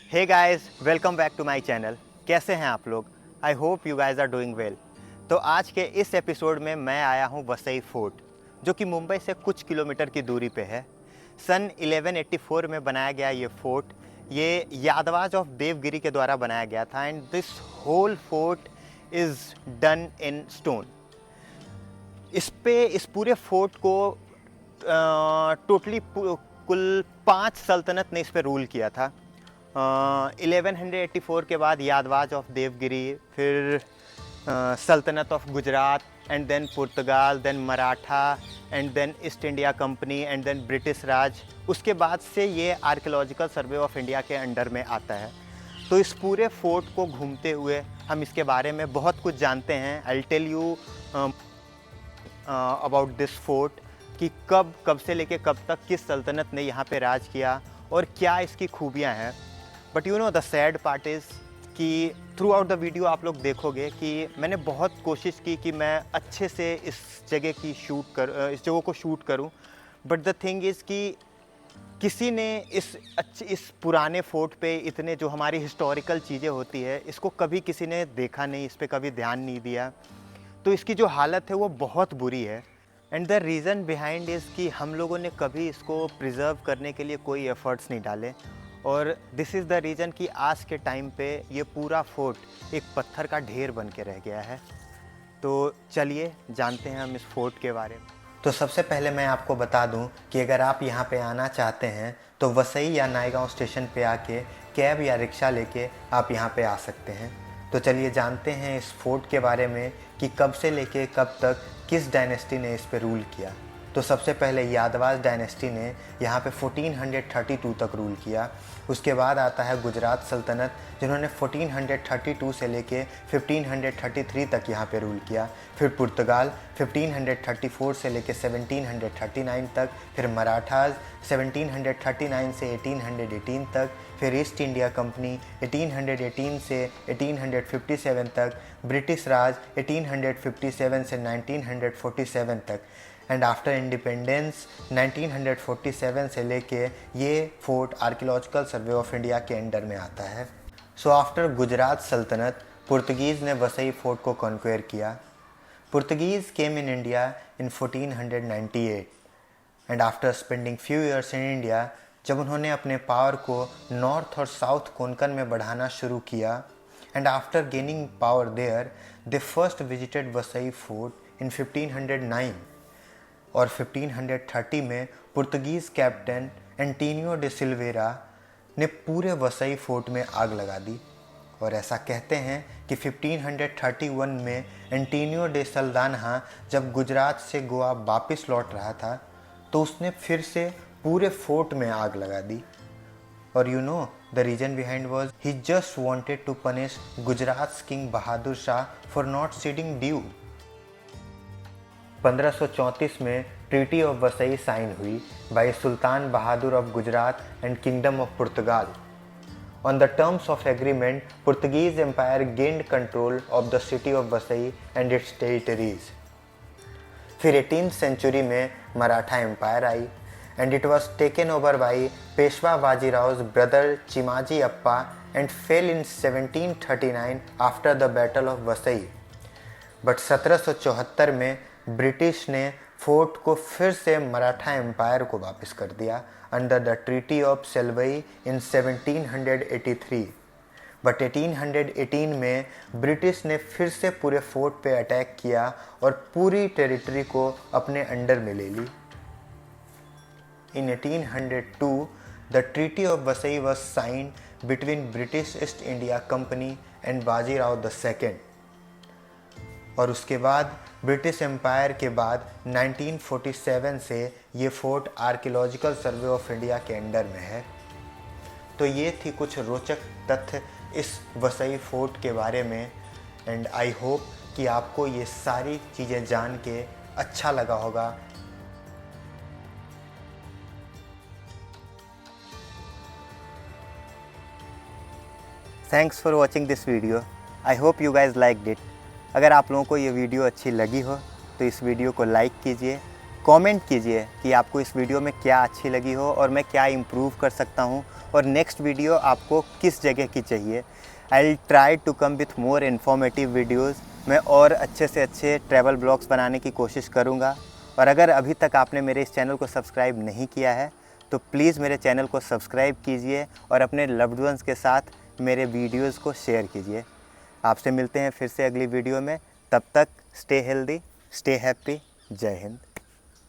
Hey guys, welcome back to my channel. कैसे हैं आप लोग? I hope you guys are doing well. तो आज के इस एपिसोड में मैं आया हूं वसई फोर्ट, जो कि मुंबई से कुछ किलोमीटर की दूरी पे है। सन 1184 में बनाया गया ये फोर्ट, ये यादवाज ऑफ देवगिरी के द्वारा बनाया गया था। And this whole fort is done in stone. इस पूरे फोर्ट को टोटली कुल 5 सल्तनत ने इस पर रूल किया था। 1184 के बाद यादवाज ऑफ देवगिरी, फिर सल्तनत of Gujarat, and then Portugal, then Maratha, and then East India Company, and then British Raj. उसके बाद से ये आर्कियोलॉजिकल सर्वे ऑफ इंडिया के अंडर में आता है। तो इस पूरे फोर्ट को घूमते हुए हम इसके बारे में बहुत कुछ जानते हैं। I tell you about this fort कि कब से लेके कब तक किस सल्तनत ने यहाँ पे राज किया और क्या इसकी खूबियाँ हैं। But you know the sad part is कि थ्रू आउट द वीडियो आप लोग देखोगे कि मैंने बहुत कोशिश की कि मैं अच्छे से इस जगह को शूट करूं। बट द थिंग इज़ कि किसी ने इस पुराने फोर्ट पे इतने जो हमारी हिस्टोरिकल चीज़ें होती है, इसको कभी किसी ने देखा नहीं, इस पर कभी ध्यान नहीं दिया। तो इसकी जो हालत है वो बहुत बुरी है। And the reason behind is कि हम लोगों ने कभी इसको प्रिजर्व करने के लिए कोई एफ़र्ट्स नहीं डाले। और दिस इज़ द रीज़न कि आज के टाइम पे ये पूरा फोर्ट एक पत्थर का ढेर बन के रह गया है। तो चलिए जानते हैं हम इस फोर्ट के बारे में। तो सबसे पहले मैं आपको बता दूं कि अगर आप यहाँ पे आना चाहते हैं तो वसई या नायगांव स्टेशन पे आके कैब या रिक्शा लेके आप यहाँ पे आ सकते हैं। तो चलिए जानते हैं इस फोर्ट के बारे में कि कब से लेके कब तक किस डायनेस्टी ने इस पे रूल किया। तो सबसे पहले यादवाज डायनेस्टी ने यहाँ पे 1432 तक रूल किया। उसके बाद आता है गुजरात सल्तनत, जिन्होंने 1432 से लेके 1533 तक यहाँ पे रूल किया। फिर पुर्तगाल 1534 से लेके 1739 तक। फिर मराठाज 1739 से 1818 तक। फिर ईस्ट इंडिया कंपनी 1818 से 1857 तक। ब्रिटिश राज 1857 से 1947 तक। एंड आफ्टर इंडिपेंडेंस 1947 से लेके ये fort archaeological survey of India के अंडर में आता है। सो आफ्टर गुजरात सल्तनत, पुर्तगीज़ ने वसई फोर्ट को कॉन्क्वेयर किया। Portuguese came in India in 1498 and after spending few years in India, जब उन्होंने अपने पावर को नॉर्थ और साउथ कोंकण में बढ़ाना शुरू किया, and after gaining power there they first visited Vasai fort in 1509। और 1530 में Portuguese captain Antonio de Silveira ने पूरे वसई फोर्ट में आग लगा दी। और ऐसा कहते हैं कि 1531 में एंटीनियो डे सल्दानहा जब गुजरात से गोवा वापस लौट रहा था तो उसने फिर से पूरे फोर्ट में आग लगा दी। और you know the reason behind was he just wanted to punish Gujarat king Bahadur Shah for not ceding Diu. 1534 में ट्रीटी ऑफ वसई साइन हुई by sultan Bahadur of Gujarat and kingdom of Portugal. On the terms of agreement, Portuguese empire gained control of the city of Vasai and its territories. फिर 18th century में Maratha empire आई and it was taken over by Peshwa बाजीराव's brother Chimaji Appa and fell in 1739 after the battle of Vasai. But 1774 में British ने fort को फिर से Maratha empire को वापस कर दिया under the treaty of Salbai in 1783। But 1818 में ब्रिटिश ने फिर से पूरे फोर्ट पे अटैक किया और पूरी टेरिटरी को अपने अंडर में ले ली। इन 1802 the treaty of Vasai was signed between British east India Company and Bajirao the second. और उसके बाद ब्रिटिश एम्पायर के बाद 1947 से ये fort archaeological survey of India के अंडर में है। तो ये थी कुछ रोचक तथ्य इस वसई फोर्ट के बारे में। एंड आई होप कि आपको ये सारी चीज़ें जान के अच्छा लगा होगा। Thanks for watching this video. I hope you guys liked it. अगर आप लोगों को ये वीडियो अच्छी लगी हो तो इस वीडियो को लाइक कीजिए, कमेंट कीजिए कि आपको इस वीडियो में क्या अच्छी लगी हो और मैं क्या इम्प्रूव कर सकता हूँ और नेक्स्ट वीडियो आपको किस जगह की चाहिए। I will try to come with more informative videos. मैं और अच्छे से अच्छे ट्रैवल ब्लॉग्स बनाने की कोशिश करूँगा। और अगर अभी तक आपने मेरे इस चैनल को सब्सक्राइब नहीं किया है तो प्लीज़ मेरे चैनल को सब्सक्राइब कीजिए और अपने लव्ड वंस के साथ मेरे वीडियोज़ को शेयर कीजिए। आपसे मिलते हैं फिर से अगली वीडियो में। तब तक स्टे हेल्दी, स्टे हैप्पी। जय हिंद।